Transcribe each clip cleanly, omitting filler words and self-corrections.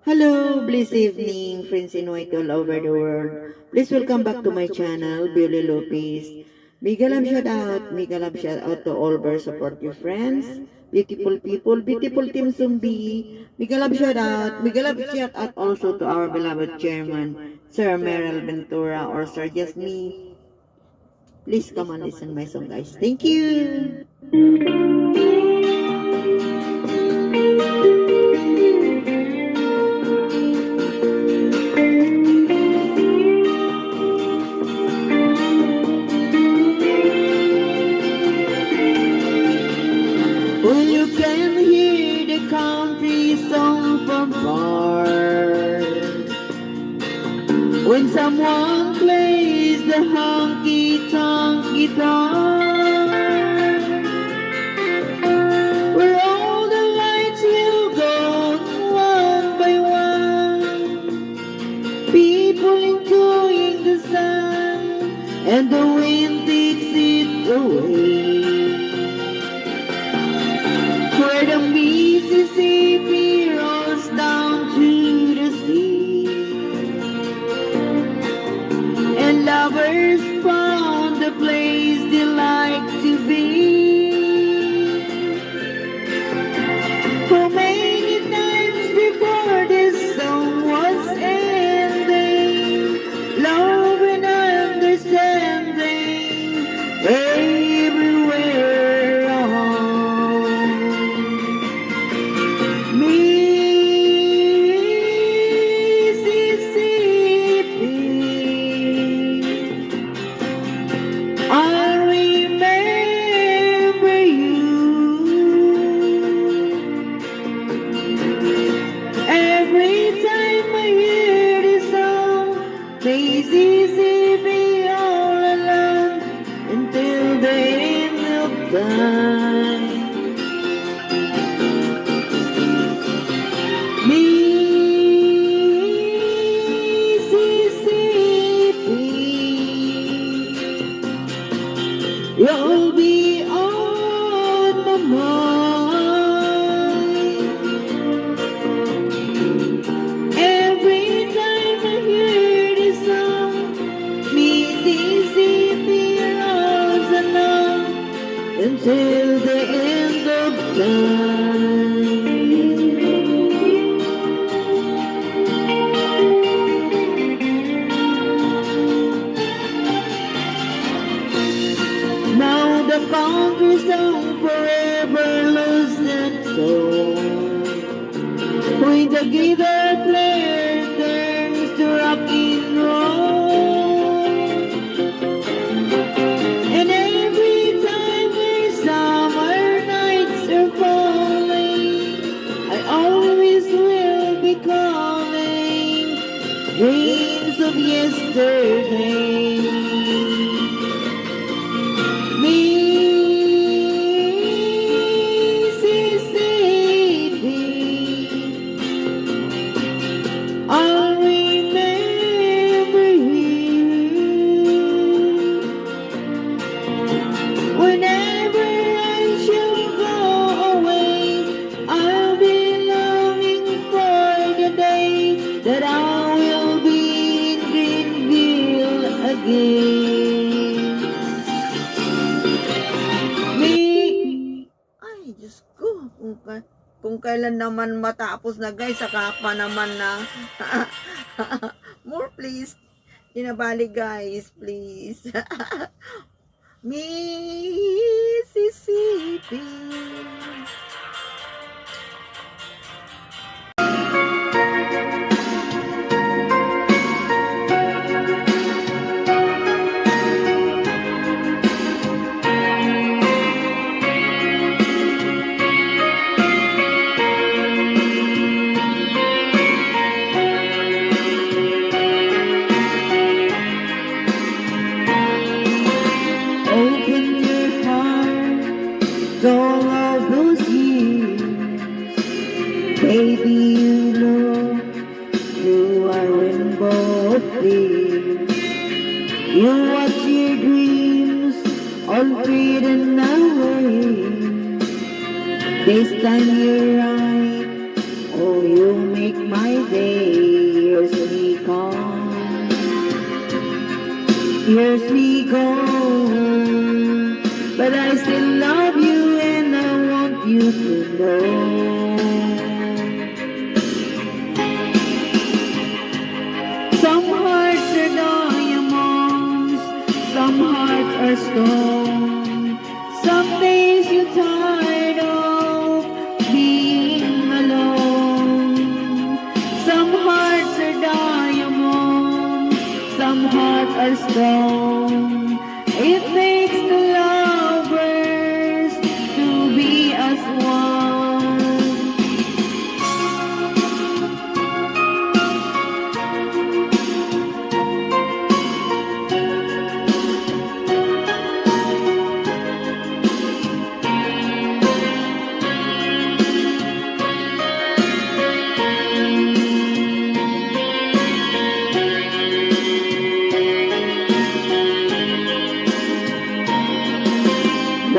Hello, blessed evening, friends in white all over the world. Please welcome back to my channel, Billy Lopez. Mega love shout out to all our supportive friends, beautiful people, beautiful Team Zumbi. Mega love shout out also to our beloved chairman, Sir Meryl Ventura or Sir Just Me. Please come and listen my song, guys. Thank you. Well, you can hear the country song from far when someone plays the honky-tonk guitar, where all the lights will go one by one, people enjoying the sun, and the wind takes it away. Where the Mississippi rolls down to the sea, and lovers found the place they like to be. For many times before this song was ending, love and understanding everywhere around. Mississippi, I remember you. Every time I hear this song, Mississippi all along until the end of time. Mississippi, you'll be on my mind. Every time I hear this song, Mississippi rolls along until the end of time. Now the country song forever lost that soul, when the guitar player turns to rock and roll. And every time when summer nights are falling, I always will be calling dreams of yesterday. Mississippi, I'll remember you. Whenever I shall go away, I'll be longing for the day that I will be in Greenville again. Ay, Diyos ko, kung kailan naman matapos na guys, saka pa naman na. More please. Tinabali guys, please. Mississippi. Open your heart to all of those years. Baby, you know you are rainbow of tears. You watch your dreams all fading away. This time you're right, oh you made make my day. Years me come, years me go, but I still love you and I want you to know. Some hearts are diamonds, some hearts are stone. Some days you're tired of being alone. Some hearts are diamonds, some hearts are stone. It takes the lovers to be as one.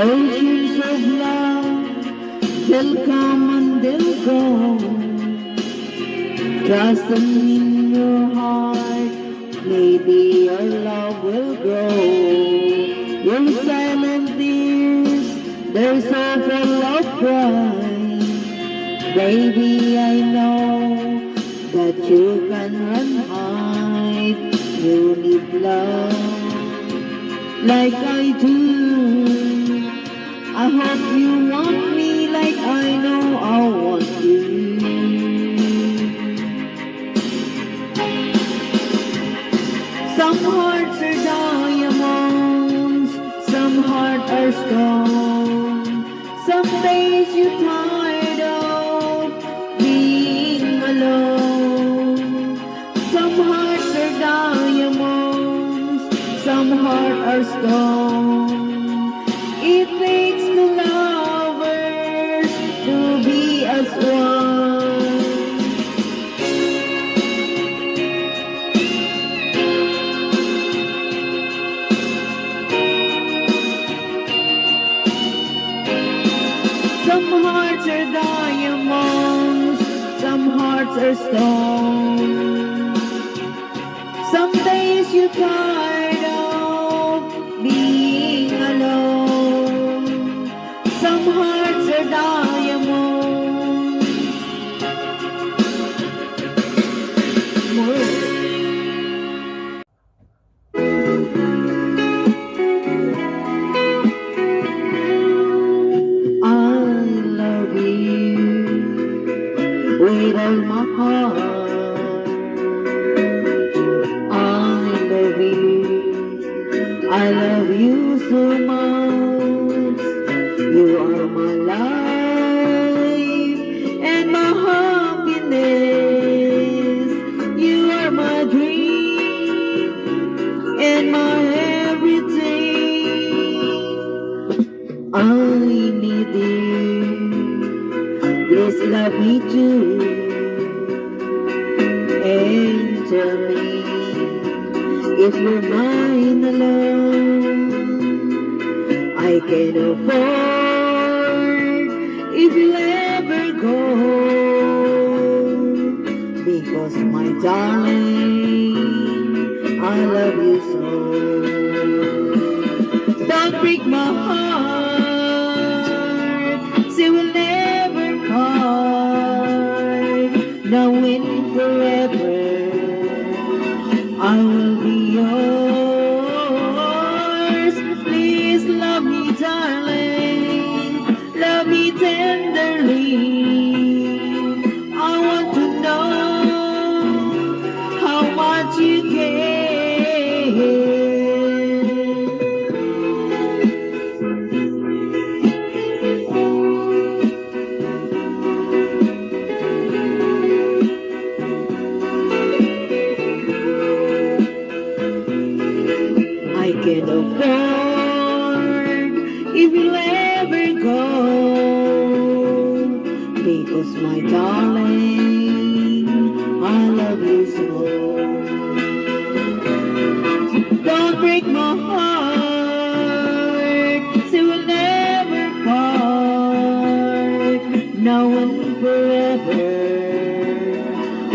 Oceans of love, they'll come and they'll go. Trust them in your heart, maybe your love will grow. Your silent tears, they're so full of pride. Baby, I know that you can run hide. You need love like I do. I hope you want me like I know I want you. Some hearts are diamonds, some hearts are stone. Some days you're tired of being alone. Some hearts are diamonds, some hearts are stone. It takes the lovers to be as one. Some hearts are diamonds, some hearts are stone. Some days you're tired of being alone. Some hearts are diamonds. I love you with all my heart. I love you so much. You are my life and my happiness. You are my dream and my everything. I need you. Please love me too. And tell me if you're mine alone. I can afford if you ever go, because my darling, I love you so. Don't break my heart, say we'll never part. Now and forever I will be yours. Please love me, darling. Love me tenderly. I want to know how much you care.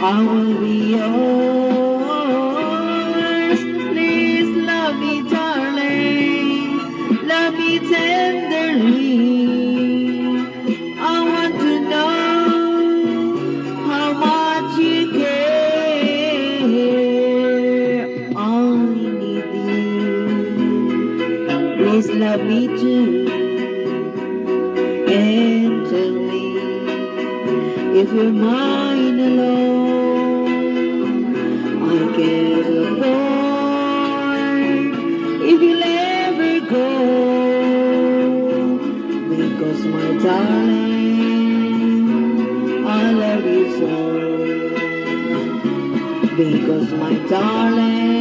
I will be yours. Please love me, darling. Love me tenderly. I want to know how much you care. I need you. Please love me too. And tell me if you're mine alone. I can't afford if you'll ever go, because my darling, I love you so. Because my darling,